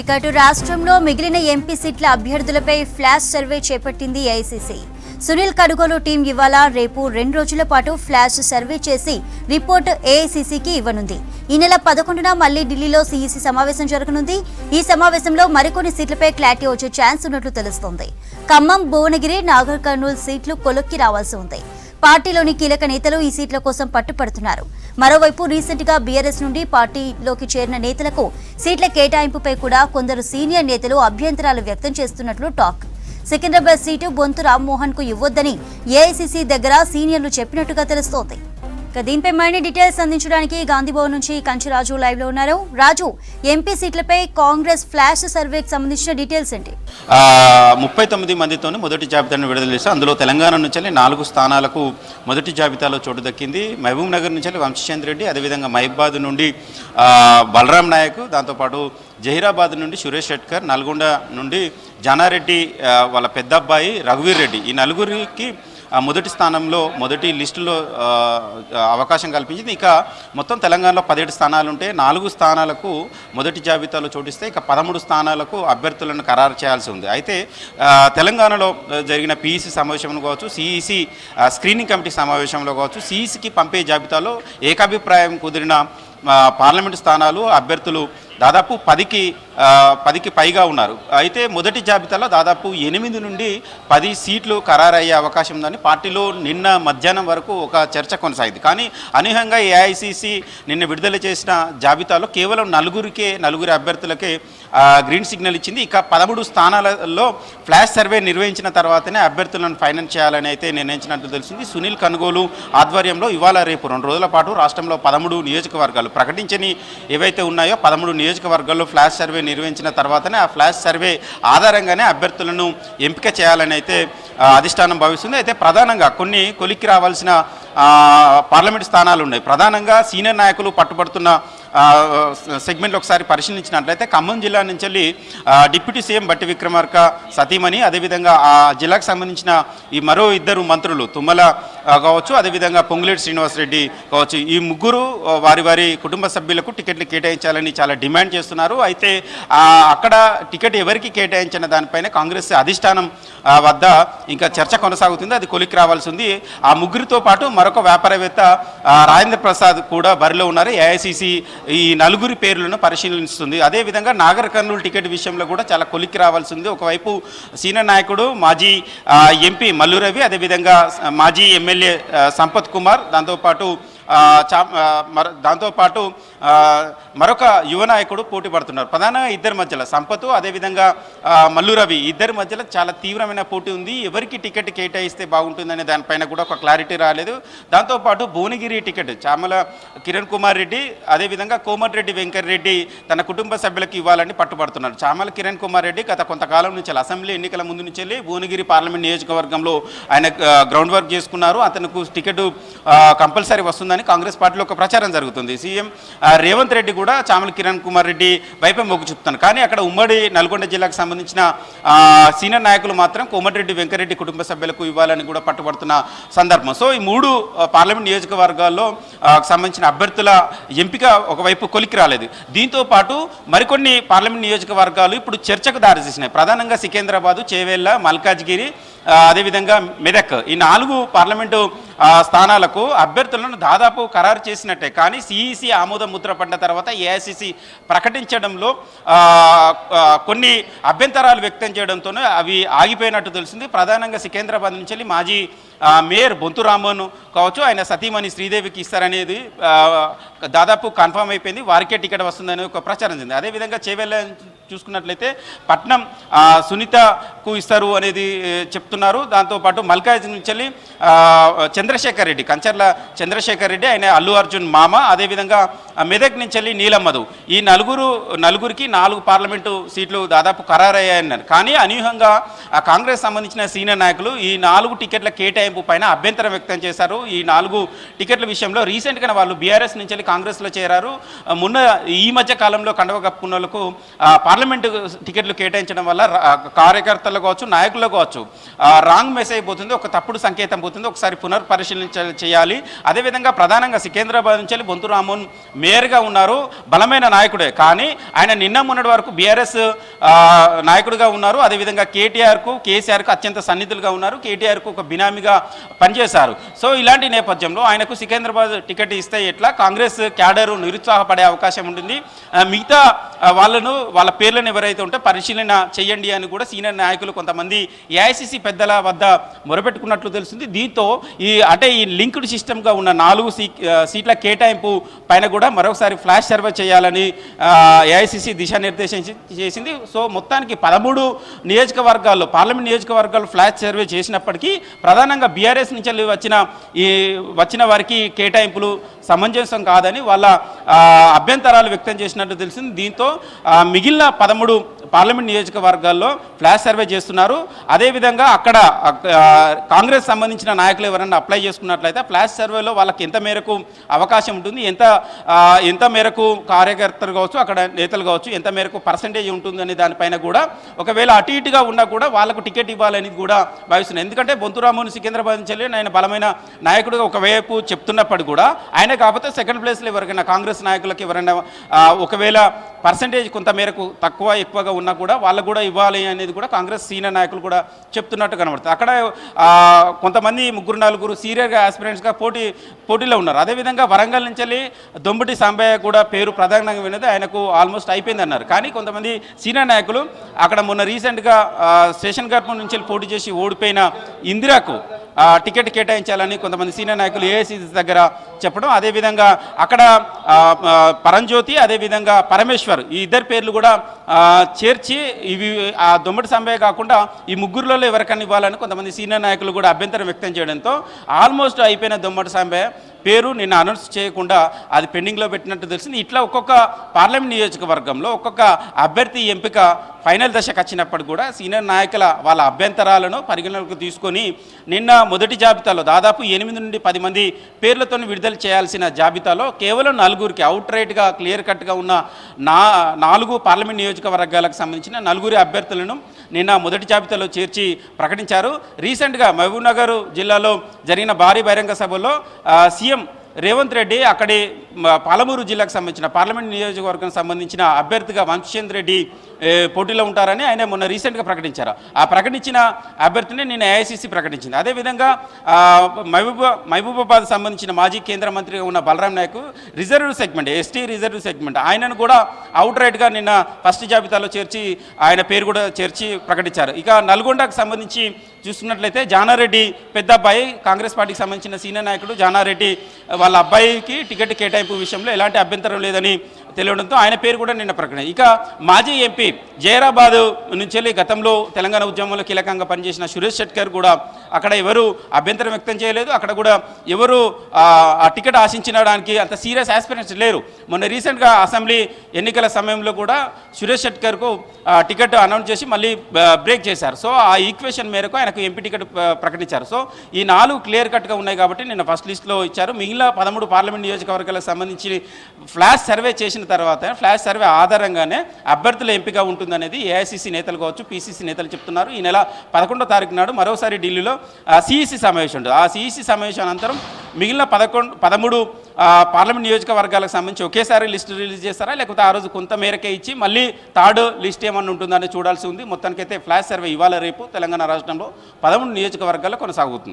ఇక అటు రాష్ట్రంలో మిగిలిన ఎంపీ సీట్ల అభ్యర్థులపై ఫ్లాష్ సర్వే చేపట్టింది ఏఐసీసీ. సునీల్ కనుగోలు టీం ఇవాళ రేపు 2 రోజుల పాటు ఫ్లాష్ సర్వే చేసి రిపోర్ట్ ఏఐసీసీకి ఇవ్వనుంది. ఈ నెల 11న మళ్లీ ఢిల్లీలో సీఈసీ సమావేశం జరగనుంది. ఈ సమావేశంలో మరికొన్ని సీట్లపై క్లారిటీ వచ్చే ఛాన్స్ ఉన్నట్లు తెలుస్తోంది. ఖమ్మం, భువనగిరి, నాగర్ కర్నూలు సీట్లు కొలుక్కి రావాల్సి ఉంది. పార్టీలోని కీలక నేతలు ఈ సీట్ల కోసం పట్టుపడుతున్నారు. మరోవైపు రీసెంట్ గా బీఆర్ఎస్ నుండి పార్టీలోకి చేరిన నేతలకు సీట్ల కేటాయింపుపై కూడా కొందరు సీనియర్ నేతలు అభ్యంతరాలు వ్యక్తం చేస్తున్నట్లు టాక్. సికింద్రాబాద్ సీటు బొంతు రామ్మోహన్ కు ఇవ్వొద్దని ఏఐసీసీ దగ్గర సీనియర్లు చెప్పినట్టుగా తెలుస్తోంది. దీనిపై మరిన్ని డీటెయిల్స్ అందించడానికి గాంధీభవన్ నుంచి కంచిరాజు లైవ్ లో ఉన్నారు. రాజు, ఎంపీ సీట్లపై కాంగ్రెస్ ఫ్లాష్ సర్వేకి సంబంధించిన డీటెయిల్స్ ఏంటి? 39 మందితో మొదటి జాబితాను విడుదల చేశారు. అందులో తెలంగాణ నుంచి 4 స్థానాలకు మొదటి జాబితాలో చోటు దక్కింది. మహబూబ్ నగర్ నుంచి వంశీచంద్ర రెడ్డి, అదేవిధంగా మహిబాద్ నుండి బలరాం నాయక్, దాంతోపాటు జహీరాబాద్ నుండి సురేష్ షెట్కర్, నల్గొండ నుండి జానారెడ్డి వాళ్ళ పెద్ద అబ్బాయి రఘువీర్ రెడ్డి, ఈ నలుగురికి మొదటి స్థానంలో మొదటి లిస్టులో అవకాశం కల్పించింది. ఇక మొత్తం తెలంగాణలో 17 స్థానాలు ఉంటే 4 స్థానాలకు మొదటి జాబితాలో చోటిస్తే ఇక 13 స్థానాలకు అభ్యర్థులను ఖరారు చేయాల్సి ఉంది. అయితే తెలంగాణలో జరిగిన పీఈసీ సమావేశంలో కావచ్చు, సిఈసీ స్క్రీనింగ్ కమిటీ సమావేశంలో కావచ్చు, సిఈసీకి పంపే జాబితాలో ఏకాభిప్రాయం కుదిరిన పార్లమెంటు స్థానాలు అభ్యర్థులు దాదాపు 10కి పైగా ఉన్నారు. అయితే మొదటి జాబితాలో దాదాపు 8 నుండి 10 సీట్లు ఖరారయ్యే అవకాశం ఉందని పార్టీలో నిన్న మధ్యాహ్నం వరకు ఒక చర్చ కొనసాగింది. కానీ అనూహ్యంగా ఏఐసీసీ నిన్న విడుదల చేసిన జాబితాలో కేవలం 4 అభ్యర్థులకే గ్రీన్ సిగ్నల్ ఇచ్చింది. ఇక 13 స్థానాలలో ఫ్లాష్ సర్వే నిర్వహించిన తర్వాతనే అభ్యర్థులను ఫైనల్ చేయాలని అయితే నిర్ణయించినట్టు తెలిసింది. సునీల్ కనుగోలు ఆధ్వర్యంలో ఇవాళ రేపు 2 రోజుల పాటు రాష్ట్రంలో 13 నియోజకవర్గాలు ప్రకటించని ఏవైతే ఉన్నాయో 13 నియోజకవర్గాల్లో ఫ్లాష్ సర్వే నిర్వహించిన తర్వాతనే ఆ ఫ్లాష్ సర్వే ఆధారంగానే అభ్యర్థులను ఎంపిక చేయాలని అయితే అధిష్టానం భావిస్తుంది. అయితే ప్రధానంగా కొన్ని కొలిక్కి రావాల్సిన పార్లమెంటు స్థానాలు ఉన్నాయి. ప్రధానంగా సీనియర్ నాయకులు పట్టుబడుతున్న సెగ్మెంట్లు ఒకసారి పరిశీలించినట్లయితే ఖమ్మం జిల్లా నుంచి వెళ్ళి డిప్యూటీ సీఎం బట్టి విక్రమార్క సతీమణి, అదేవిధంగా ఆ జిల్లాకు సంబంధించిన ఈ మరో 2 మంత్రులు తుమ్మల కావచ్చు, అదేవిధంగా పొంగులేటి శ్రీనివాసరెడ్డి కావచ్చు, ఈ ముగ్గురు వారి కుటుంబ సభ్యులకు టికెట్లు కేటాయించాలని చాలా డిమాండ్ చేస్తున్నారు. అయితే అక్కడ టికెట్ ఎవరికి కేటాయించిన దానిపైన కాంగ్రెస్ అధిష్టానం వద్ద ఇంకా చర్చ కొనసాగుతుంది. అది కొలిక్కి రావాల్సి ఉంది. ఆ ముగ్గురితో పాటు మరొక వ్యాపారవేత్త రాజేంద్ర ప్రసాద్ కూడా బరిలో ఉన్నారు. ఏఐసీసీ ఈ 4 పేర్లను పరిశీలిస్తుంది. అదేవిధంగా నాగర్ కర్నూలు టికెట్ విషయంలో కూడా చాలా కొలిక్కి రావాల్సి ఉంది. ఒకవైపు సీనియర్ నాయకుడు మాజీ ఎంపీ మల్లు రవి, అదేవిధంగా మాజీ ఎమ్మెల్యే సంపత్ కుమార్, దాంతోపాటు మరొక యువ నాయకుడు పోటీ పడుతున్నారు. ప్రధానంగా ఇద్దరి మధ్యలో సంపత్, అదేవిధంగా మల్లు రవి, ఇద్దరి మధ్యలో చాలా తీవ్రమైన పోటీ ఉంది. ఎవరికి టికెట్ కేటాయిస్తే బాగుంటుందనే దానిపైన కూడా ఒక క్లారిటీ రాలేదు. దాంతోపాటు భువనగిరి టికెట్ చామల కిరణ్ కుమార్ రెడ్డి, అదేవిధంగా కోమటిరెడ్డి వెంకటరెడ్డి తన కుటుంబ సభ్యులకు ఇవ్వాలని పట్టుబడుతున్నారు. చామల కిరణ్ కుమార్ రెడ్డి గత కొంతకాలం నుంచి అసెంబ్లీ ఎన్నికల ముందు నుంచి వెళ్ళి భువనగిరి పార్లమెంట్ నియోజకవర్గంలో ఆయన గ్రౌండ్ వర్క్ చేసుకున్నారు. అతనికి టికెట్ కంపల్సరీ వస్తుందని కాంగ్రెస్ పార్టీలో ఒక ప్రచారం జరుగుతుంది. సీఎం రేవంత్ రెడ్డి కూడా చామల కిరణ్ కుమార్ రెడ్డి వైపే మొగ్గు చూపుతాను. కానీ అక్కడ ఉమ్మడి నల్గొండ జిల్లాకు సంబంధించిన సీనియర్ నాయకులు మాత్రం కోమటిరెడ్డి వెంకరెడ్డి కుటుంబ సభ్యులకు ఇవ్వాలని కూడా పట్టుబడుతున్న సందర్భం. సో ఈ 3 పార్లమెంట్ నియోజకవర్గాల్లో సంబంధించిన అభ్యర్థుల ఎంపిక ఒకవైపు కొలిక్కి రాలేదు. దీంతో పాటు మరికొన్ని పార్లమెంట్ నియోజకవర్గాలు ఇప్పుడు చర్చకు దారితీసినాయి. ప్రధానంగా సికింద్రాబాద్, చేవెళ్ళ, మల్కాజ్గిరి, అదేవిధంగా మెదక్, ఈ 4 పార్లమెంటు స్థానాలకు అభ్యర్థులను దాదాపు ఖరారు చేసినట్టే. కానీ సిఈసీ ఆమోద ముద్ర పడ్డ తర్వాత ఏఐసీసీ ప్రకటించడంలో కొన్ని అభ్యంతరాలు వ్యక్తం చేయడంతోనే అవి ఆగిపోయినట్టు తెలిసింది. ప్రధానంగా సికింద్రాబాద్ నుంచి వెళ్ళి మాజీ మేయర్ బొంతు రామ్మోహన్ కావచ్చు, ఆయన సతీమణి శ్రీదేవికి ఇస్తారనేది దాదాపు కన్ఫర్మ్ అయిపోయింది. వారికే టికెట్ వస్తుందని ఒక ప్రచారం చెంది. అదేవిధంగా చేవెళ్ళ చూసుకున్నట్లయితే పట్నం సునీతకు ఇస్తారు అనేది చెప్తున్నారు. దాంతోపాటు మల్కాజ్ నుంచి వెళ్ళి చంద్రశేఖర్ రెడ్డి, కంచర్ల చంద్రశేఖర్ రెడ్డి, ఆయన అల్లు అర్జున్ మామ, అదేవిధంగా మెదక్ నుంచి వెళ్ళి నీలం మధు, ఈ నలుగురికి 4 పార్లమెంటు సీట్లు దాదాపు ఖరారయ్యాయన్నారు. కానీ అనూహ్యంగా కాంగ్రెస్ సంబంధించిన సీనియర్ నాయకులు ఈ 4 టికెట్ల కేటాయింపు పైన అభ్యంతరం వ్యక్తం చేశారు. ఈ 4 టికెట్ల విషయంలో రీసెంట్గా వాళ్ళు బీఆర్ఎస్ నుంచి వెళ్ళి కాంగ్రెస్లో చేరారు. మొన్న ఈ మధ్య కాలంలో కండవ కప్పుకున్న వాళ్ళకు పార్లమెంటు టికెట్లు కేటాయించడం వల్ల కార్యకర్తలు కావచ్చు, నాయకులు కావచ్చు రాంగ్ మెసేజ్ పోతుంది, ఒక తప్పుడు సంకేతం పోతుంది. ఒకసారి పునర్పరిశీలన చేయాలి. అదేవిధంగా ప్రధానంగా సికింద్రాబాద్ నుంచి బొంతు రామ్మోహన్ మేయర్గా ఉన్నారు, బలమైన నాయకుడే. కానీ ఆయన నిన్న మొన్నటి వరకు బీఆర్ఎస్ నాయకుడిగా ఉన్నారు. అదేవిధంగా కేసీఆర్కు అత్యంత సన్నిధులుగా ఉన్నారు. కేటీఆర్కు ఒక బినామీగా పనిచేశారు. సో ఇలాంటి నేపథ్యంలో ఆయనకు సికింద్రాబాద్ టికెట్ ఇస్తే ఎట్లా కాంగ్రెస్ క్యాడరు నిరుత్సాహపడే అవకాశం ఉంటుంది. మిగతా వాళ్ళ పేర్లను ఎవరైతే ఉంటే పరిశీలన చేయండి అని కూడా సీనియర్ నాయకులు కొంతమంది ఏఐసిసి పెద్దల వద్ద మొరపెట్టుకున్నట్లు తెలుస్తుంది. దీంతో ఈ లింక్డ్ సిస్టమ్గా ఉన్న 4 సీట్ల కేటాయింపు పైన కూడా మరొకసారి ఫ్లాష్ సర్వే చేయాలని ఏఐసిసి దిశానిర్దేశం చేసింది. సో మొత్తానికి 13 నియోజకవర్గాల్లో పార్లమెంట్ నియోజకవర్గాల్లో ఫ్లాష్ సర్వే చేసినప్పటికీ ప్రధానంగా బీఆర్ఎస్ నుంచి వచ్చిన వారికి కేటాయింపులు సమంజసం కాదని వాళ్ళ అభ్యంతరాలు వ్యక్తం చేసినట్టు తెలిసింది. దీంతో మిగిలిన 13 పార్లమెంట్ నియోజకవర్గాల్లో ఫ్లాష్ సర్వే చేస్తున్నారు. అదేవిధంగా అక్కడ కాంగ్రెస్ సంబంధించిన నాయకులు ఎవరైనా అప్లై చేసుకున్నట్లయితే ఫ్లాష్ సర్వేలో వాళ్ళకి ఎంత మేరకు అవకాశం ఉంటుంది, ఎంత మేరకు కార్యకర్తలు కావచ్చు, అక్కడ నేతలు కావచ్చు, ఎంత మేరకు పర్సంటేజ్ ఉంటుందని దానిపైన కూడా ఒకవేళ అటు ఇటుగా ఉన్నా కూడా వాళ్ళకు టికెట్ ఇవ్వాలని కూడా భావిస్తున్నారు. ఎందుకంటే బొంతురాముని సికింద్రాబాద్ నుంచి ఆయన బలమైన నాయకుడిగా ఒకవైపు చెప్తున్నప్పటికీ కూడా ఆయన కాకపోతే సెకండ్ ప్లేస్లో ఎవరికైనా కాంగ్రెస్ నాయకులకు ఎవరైనా ఒకవేళ పర్సంటేజ్ కొంత మేరకు తక్కువ ఎక్కువగా ఉన్నా కూడా వాళ్ళకు కూడా ఇవ్వాలి అనేది కూడా కాంగ్రెస్ సీనియర్ నాయకులు కూడా చెప్తున్నట్టు కనబడుతుంది. అక్కడ కొంతమంది 3-4 సీనియర్గా ఆస్పిరెంట్స్గా పోటీలో ఉన్నారు. అదేవిధంగా వరంగల్ నుంచి దొంబటి సాంబయ్య కూడా పేరు ప్రధానంగా విన్నది, ఆయనకు ఆల్మోస్ట్ అయిపోయింది అన్నారు. కానీ కొంతమంది సీనియర్ నాయకులు అక్కడ మొన్న రీసెంట్గా స్టేషన్ గర్భం నుంచి పోటీ చేసి ఓడిపోయిన ఇందిరాకు టికెట్ కేటాయించాలని కొంతమంది సీనియర్ నాయకులు ఏఐసిసి దగ్గర చెప్పడం, అదేవిధంగా అక్కడ పరంజ్యోతి అదేవిధంగా పరమేశ్వర్ ఈ ఇద్దరు పేర్లు కూడా చేర్చి ఇవి ఆ దొమ్మటి సాంబయ్య కాకుండా ఈ ముగ్గురులలో ఎవరికన్నా ఇవ్వాలని కొంతమంది సీనియర్ నాయకులు కూడా అభ్యంతరం వ్యక్తం చేయడంతో ఆల్మోస్ట్ అయిపోయిన దొమ్మటి సాంబయ్య పేరు నిన్న అనౌన్స్ చేయకుండా అది పెండింగ్లో పెట్టినట్టు తెలిసింది. ఇట్లా ఒక్కొక్క పార్లమెంట్ నియోజకవర్గంలో ఒక్కొక్క అభ్యర్థి ఎంపిక ఫైనల్ దశకు వచ్చినప్పుడు కూడా సీనియర్ నాయకుల వాళ్ళ అభ్యంతరాలను పరిగణలోకి తీసుకొని నిన్న మొదటి జాబితాలో దాదాపు 8 నుండి 10 మంది పేర్లతో విడుదల చేయాల్సిన జాబితాలో కేవలం 4 అవుట్ రైట్గా క్లియర్ కట్గా ఉన్న 4 పార్లమెంట్ నియోజకవర్గాలకు సంబంధించిన 4 అభ్యర్థులను నిన్న మొదటి జాబితాలో చేర్చి ప్రకటించారు. రీసెంట్గా మహబూబ్నగర్ జిల్లాలో జరిగిన భారీ బహిరంగ సభలో సీఎం రేవంత్ రెడ్డి అక్కడి పాలమూరు జిల్లాకు సంబంధించిన పార్లమెంట్ నియోజకవర్గానికి సంబంధించిన అభ్యర్థిగా వంశీచంద్ర రెడ్డి పోటీలో ఉంటారని ఆయన మొన్న రీసెంట్గా ప్రకటించారు. ఆ ప్రకటించిన అభ్యర్థిని నిన్న ఏఐసిసి ప్రకటించింది. అదేవిధంగా మహబూబాబాద్ సంబంధించిన మాజీ కేంద్ర మంత్రిగా ఉన్న Balram Naik reserve segment ST reserve segment ఆయనను కూడా అవుట్ రైట్గా నిన్న ఫస్ట్ జాబితాలో చేర్చి ఆయన పేరు కూడా చేర్చి ప్రకటించారు. ఇక నల్గొండకు సంబంధించి చూస్తున్నట్లయితే జానారెడ్డి పెద్ద అబ్బాయి కాంగ్రెస్ పార్టీకి సంబంధించిన సీనియర్ నాయకుడు జానారెడ్డి వాళ్ళ అబ్బాయికి టికెట్ కేటాయింపు విషయంలో ఎలాంటి అభ్యంతరం లేదని తెలియడంతో ఆయన పేరు కూడా నిన్న ప్రకటన. ఇక మాజీ ఎంపీ జైరాబాద్ నుంచి గతంలో తెలంగాణ ఉద్యమంలో కీలకంగా పనిచేసిన సురేష్ షెట్కర్ కూడా అక్కడ ఎవరు అభ్యంతరం వ్యక్తం చేయలేదు. అక్కడ కూడా ఎవరు ఆ టికెట్ ఆశించడానికి అంత సీరియస్ ఆస్పిరెంట్స్ లేరు. మొన్న రీసెంట్గా అసెంబ్లీ ఎన్నికల సమయంలో కూడా సురేష్ షెట్కర్కు టికెట్ అనౌన్స్ చేసి మళ్ళీ బ్రేక్ చేశారు. సో ఆ ఈక్వేషన్ మేరకు ఆయనకు ఎంపీ టికెట్ ప్రకటించారు. సో ఈ 4 క్లియర్ కట్గా ఉన్నాయి కాబట్టి నిన్న ఫస్ట్ లిస్ట్లో ఇచ్చారు. మిగిలిన 13 పార్లమెంట్ నియోజకవర్గాలకు సంబంధించి ఫ్లాష్ సర్వే చేసిన తర్వాత ఫ్లాష్ సర్వే ఆధారంగానే అభ్యర్థుల ఎంపిక ఉంటుందనేది ఏఐసిసి నేతలు కావచ్చు, పిసిసి నేతలు చెప్తున్నారు. ఈ నెల 11వ తారీఖు నాడు మరోసారి ఢిల్లీలో సిఈసి సమావేశం ఉంటుంది. ఆ సిఈసి సమావేశం అనంతరం మిగిలిన 13 పార్లమెంట్ నియోజకవర్గాలకు సంబంధించి ఒకేసారి లిస్టు రిలీజ్ చేస్తారా, లేకపోతే ఆ రోజు కొంత మేరకే ఇచ్చి మళ్ళీ థర్డ్ లిస్ట్ ఏమన్నా ఉంటుందని చూడాల్సి ఉంది. మొత్తానికైతే ఫ్లాష్ సర్వే ఇవాళ రేపు తెలంగాణ రాష్ట్రంలో 13 నియోజకవర్గాల్లో కొనసాగుతుంది.